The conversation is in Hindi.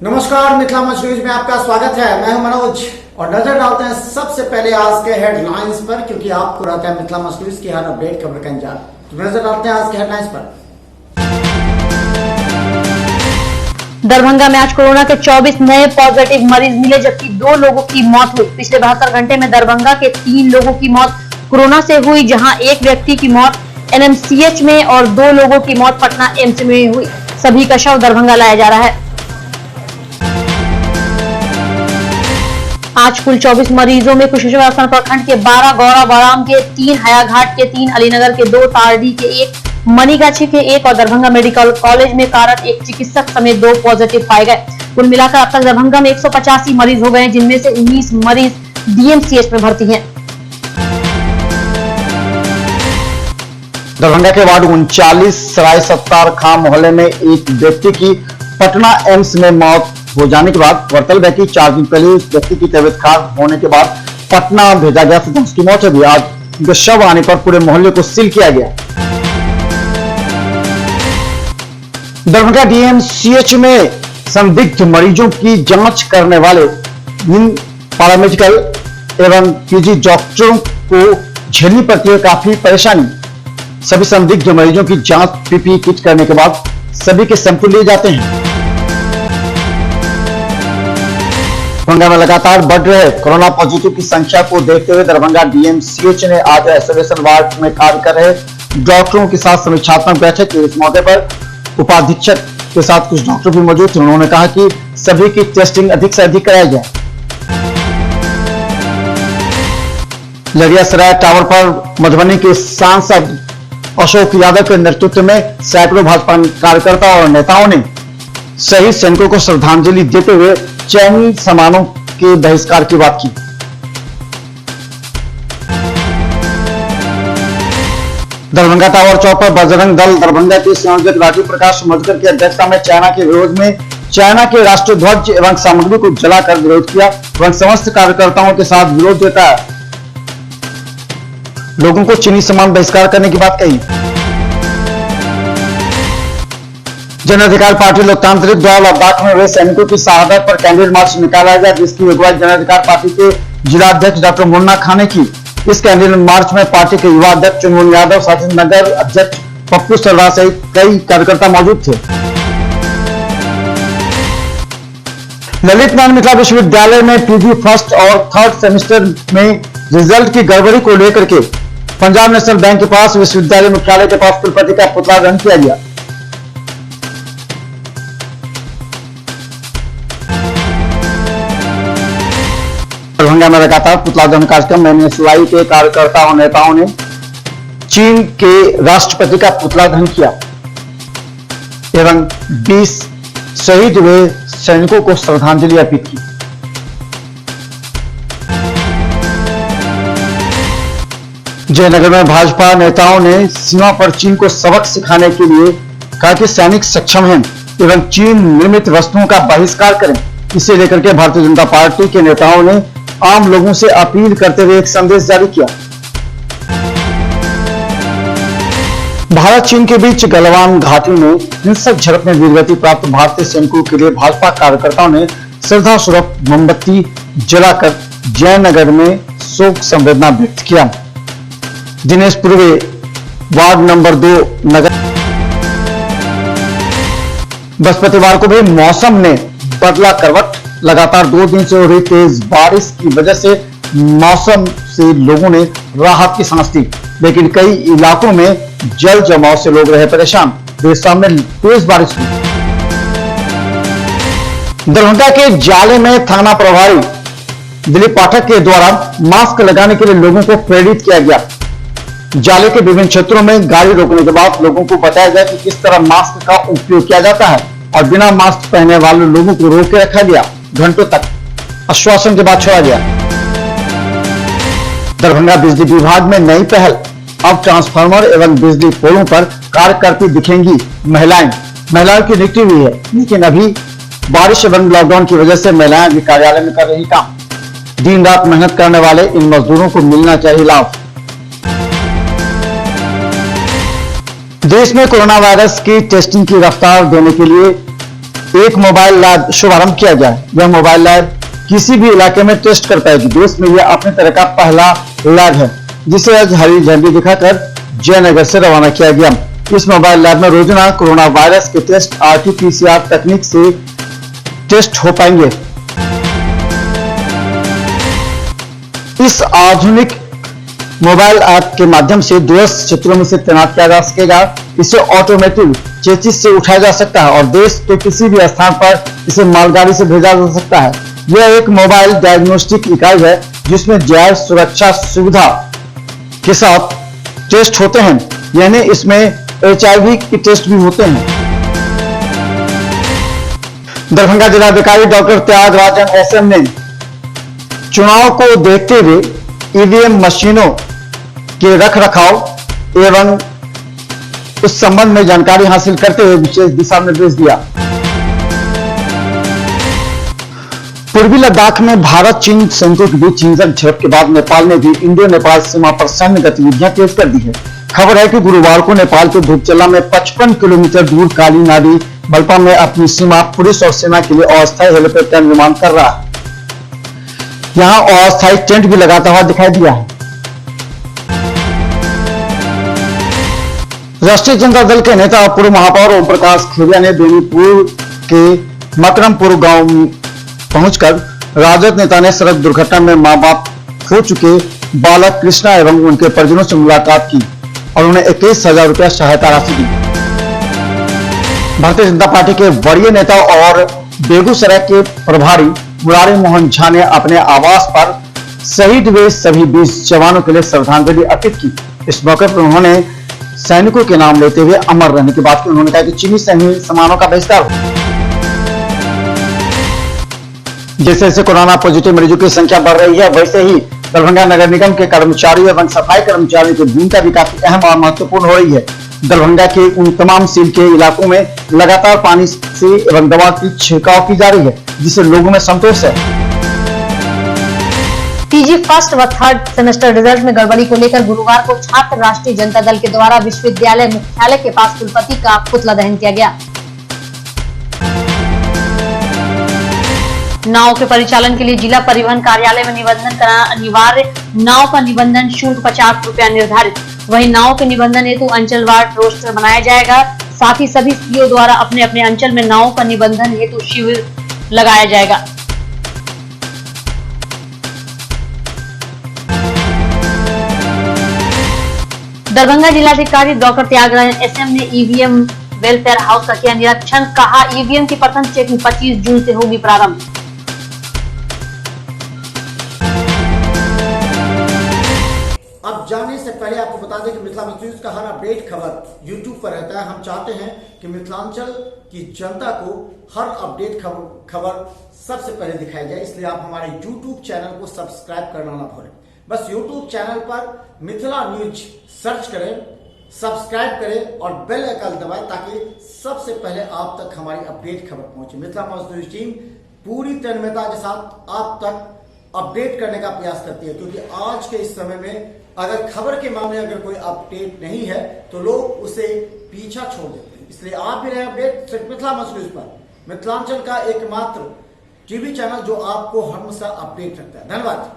नमस्कार, मिथिला मंच न्यूज में आपका स्वागत है। मैं हूं मनोज और नजर डालते हैं सबसे पहले आज के हेडलाइंस पर, क्योंकि आपको रहता है मिथिला मंच न्यूज की हर अपडेट खबर का इंतजार। तो नजर डालते हैं आज के हेडलाइंस पर। दरभंगा में आज कोरोना के 24 नए पॉजिटिव मरीज मिले, जबकि 2 लोगों की मौत हुई। पिछले 72 घंटे में दरभंगा के 3 लोगों की मौत कोरोना से हुई, जहां एक व्यक्ति की मौत एनएमसीएच में और 2 लोगों की मौत पटना एम्स में हुई। सभी का शव दरभंगा लाया जा रहा है। आज कुल 24 मरीजों में कुशेश्वरस्थान प्रखंड के 12, गौरा बराम के 3, हयाघाट के 3, अलीनगर के 2, तारडी के 1, मनीगाछी के 1 और दरभंगा मेडिकल कॉलेज में कार्यरत एक चिकित्सक समेत 2 पॉजिटिव पाए गए। कुल मिलाकर अब तक दरभंगा में 185 मरीज हो गए, जिनमें से 19 मरीज डीएमसीएच में भर्ती हैं। दरभंगा के वार्ड 39 सराय सत्तार खां मोहल्ले में एक व्यक्ति की पटना एम्स में मौत हो जाने के बाद गौरतलब है कि 4 दिन पहले उस व्यक्ति की तबीयत खराब होने के बाद पटना भेजा गया था। उसकी मौत हुई। आज उनका शव आने पर पूरे मोहल्ले को सील किया गया। दरभंगा डीएमसीएच में संदिग्ध मरीजों की जांच करने वाले इन पैरामेडिकल एवं पीजी डॉक्टरों को झेलनी पड़ती है काफी परेशानी। सभी संदिग्ध मरीजों की जांच पीपीई किट करने के बाद सभी के सैंपल लिए जाते हैं। दरभंगा में लगातार बढ़ रहे कोरोना पॉजिटिव की संख्या को देखते हुए दरभंगा डीएमसीएच ने आज आइसोलेशन वार्ड में कार्य कर रहे डॉक्टरों के साथ समीक्षात्मक बैठक की। इस मौके पर उपाधीक्षक के साथ कुछ डॉक्टर भी मौजूद थे। उन्होंने कहा कि सभी की टेस्टिंग अधिक से अधिक कराई जाए। लड़ियासराय टावर पर मधुबनी के सांसद अशोक यादव के नेतृत्व में सैकड़ों भाजपा कार्यकर्ता और नेताओं ने शहीद सैनिकों को श्रद्धांजलि देते हुए चैनी सामानों के बहिष्कार की बात की। दरभंगा टावर चौक पर बजरंग दल दरभंगा के संयोजक राजीव प्रकाश मधुकर की अध्यक्षता में चाइना के विरोध में चाइना के राष्ट्रीय ध्वज एवं सामग्री को जलाकर विरोध किया एवं समस्त कार्यकर्ताओं के साथ विरोध देता है लोगों को चीनी सामान बहिष्कार करने की बात कही। जन अधिकार पार्टी लोकतांत्रिक दल लद्दाख में हुए सैनिकों की शहादत पर कैंडल मार्च निकाला गया, जिसकी अगुवाई जन अधिकार पार्टी के जिला अध्यक्ष डॉक्टर मुन्ना खां ने की। इस कैंडल मार्च में पार्टी के युवा अध्यक्ष चुनमुन यादव, शासन नगर अध्यक्ष पप्पू सरदार सहित कई कार्यकर्ता मौजूद थे। ललित नारायण मिथिला विश्वविद्यालय में पीजी फर्स्ट और थर्ड सेमेस्टर में रिजल्ट की गड़बड़ी को लेकर के पंजाब नेशनल बैंक के पास विश्वविद्यालय मुख्यालय के पास कुलपति का पुतला दहन किया गया। दरभंगा में लगातार पुतला दहन कार्यक्रम में एनएसयूआई के कार्यकर्ताओं और नेताओं ने चीन के राष्ट्रपति का पुतला दहन किया एवं 20 शहीद हुए सैनिकों को श्रद्धांजलि अर्पित की। जयनगर में भाजपा नेताओं ने सीमा पर चीन को सबक सिखाने के लिए कहा कि सैनिक सक्षम हैं एवं चीन निर्मित वस्तुओं का बहिष्कार करें। इसे लेकर के भारतीय जनता पार्टी के नेताओं ने आम लोगों से अपील करते हुए एक संदेश जारी किया। भारत चीन के बीच गलवान घाटी में हिंसक झड़प में वीरगति प्राप्त भारतीय सैनिकों के लिए भाजपा कार्यकर्ताओं ने श्रद्धा सुरभ मोमबत्ती जलाकर जयनगर में शोक संवेदना व्यक्त किया। दिनेश पूर्वे वार्ड नंबर 2 नगर बृहस्पतिवार को भी मौसम ने बदला करवट। लगातार 2 दिन से हो रही तेज बारिश की वजह से मौसम से लोगों ने राहत की सांस ली, लेकिन कई इलाकों में जल जमाव से लोग रहे परेशान। देर शाम में तेज बारिश हुई। दरभंगा के जाले में थाना प्रभारी दिलीप पाठक के द्वारा मास्क लगाने के लिए लोगों को प्रेरित किया गया। जाले के विभिन्न क्षेत्रों में गाड़ी रोकने के बाद लोगों को बताया गया कि किस तरह मास्क का उपयोग किया जाता है और बिना मास्क पहने वाले लोगों को रोक के रखा गया। घंटों तक आश्वासन के बाद छोड़ा गया। दरभंगा बिजली विभाग में नई पहल, अब ट्रांसफार्मर एवं बिजली पोलों पर कार्य करती दिखेंगी महिलाओं की नियुक्ति हुई है, लेकिन अभी बारिश एवं लॉकडाउन की वजह से महिलाएं भी कार्यालय में कर रही काम। दिन रात मेहनत करने वाले इन मजदूरों को मिलना चाहिए लाभ। देश में कोरोना वायरस की टेस्टिंग की रफ्तार देने के लिए एक मोबाइल लैब शुभारंभ किया गया है। यह मोबाइल लैब किसी भी इलाके में टेस्ट कर पाएगी। देश में यह अपने तरह का पहला लैब है, जिसे आज हरी झंडी दिखाकर जयनगर से रवाना किया गया। इस मोबाइल लैब में रोजाना कोरोना वायरस के टेस्ट RT-PCR तकनीक से टेस्ट हो पाएंगे। इस आधुनिक मोबाइल ऐप के माध्यम से दूरस्थ क्षेत्रों में से तैनात किया जा सकेगा। इसे ऑटोमेटिक चेचिस से उठाया जा सकता है और देश के किसी भी स्थान पर इसे मालगाड़ी से भेजा जा सकता है। यह एक मोबाइल डायग्नोस्टिक इकाई है जिसमें जैव सुरक्षा सुविधा के साथ टेस्ट होते हैं, यानी इसमें HIV के टेस्ट भी होते हैं। दरभंगा जिलाधिकारी डॉक्टर त्यागराजन SM ने चुनाव को देखते हुए EVM मशीनों के रखरखाव एवं उस संबंध में जानकारी हासिल करते हुए विशेष दिशा निर्देश दिया। पूर्वी लद्दाख में भारत चीन सैनिकों के बीच हिंसक झड़प के बाद नेपाल ने भी इंडो नेपाल सीमा पर सैन्य गतिविधियां तेज कर दी है। खबर है कि गुरुवार को नेपाल के धूपचला में 55 किलोमीटर दूर काली नाडी बल्पा में अपनी सीमा पुलिस और सेना के लिए अस्थायी हेलीपैड का निर्माण कर रहा है। यहां अस्थायी टेंट भी लगाता हुआ दिखाई दिया है। राष्ट्रीय जनता दल के नेता पूर्व महापौर ओम प्रकाश खेरिया ने बेनीपुर के मकरमपुर गांव पहुंचकर राजद नेता ने सड़क दुर्घटना में मां बाप खो चुके बालक कृष्णा एवं उनके परिजनों से मुलाकात की और उन्हें 21,000 रुपया सहायता राशि दी। भारतीय जनता पार्टी के वरीय नेता और बेगूसराय के प्रभारी मुरारी मोहन झा ने अपने आवास पर शहीद हुए सभी 20 जवानों के लिए श्रद्धांजलि अर्पित की। इस मौके पर उन्होंने सैनिकों के नाम लेते हुए अमर रहने की बात की। उन्होंने कहा कि चीनी सैन्य सामानों का बहिष्कार हो। जैसे जैसे कोरोना पॉजिटिव मरीजों की संख्या बढ़ रही है, वैसे ही दरभंगा नगर निगम के कर्मचारियों एवं सफाई कर्मचारियों की भूमिका भी काफी अहम और महत्वपूर्ण हो रही है। दरभंगा के उन तमाम सील के इलाकों में लगातार पानी से एवं दवा की छिड़काव की जा रही है, जिससे लोगों में संतोष है। PG फर्स्ट व थर्ड सेमेस्टर रिजल्ट में गड़बड़ी को लेकर गुरुवार को छात्र राष्ट्रीय जनता दल के द्वारा विश्वविद्यालय मुख्यालय के पास कुलपति का पुतला दहन किया गया। नाव के परिचालन के लिए जिला परिवहन कार्यालय में निबंधन कराना अनिवार्य। नाव का निबंधन शुल्क 50 रुपया निर्धारित। वहीं नाव के निबंधन हेतु अंचलवार रोस्टर बनाया जाएगा। साथ ही सभी सीओ द्वारा अपने अपने अंचल में नाव का निबंधन हेतु शिविर लगाया जाएगा। दरभंगा जिलाधिकारी डॉक्टर त्यागराजन SM ने EVM वेलफेयर हाउस का किया निरीक्षण। कहा EVM की प्रथम चेकिंग 25 जून से होगी प्रारंभ। अब जानने से पहले आपको बता दें कि मिथिलांचल न्यूज का हर अपडेट खबर YouTube पर रहता है। हम चाहते हैं कि मिथिलांचल की जनता को हर अपडेट खबर सबसे पहले दिखाई जाए, इसलिए आप हमारे YouTube चैनल को सब्सक्राइब करना ना भूलें। बस YouTube चैनल पर मिथिला न्यूज सर्च करें, सब्सक्राइब करें और बेल आइकन दबाएं ताकि सबसे पहले आप तक हमारी अपडेट खबर पहुंचे। मिथिला न्यूज टीम पूरी तन्मयता के साथ आप तक अपडेट करने का प्रयास करती है, क्योंकि आज के इस समय में अगर खबर के मामले अगर कोई अपडेट नहीं है तो लोग उसे पीछा छोड़ देते हैं। इसलिए आप भी रहे अपडेट सिर्फ मिथिला न्यूज पर, मिथिलांचल का एकमात्र टीवी चैनल जो आपको हमेशा अपडेट रखता है। धन्यवाद।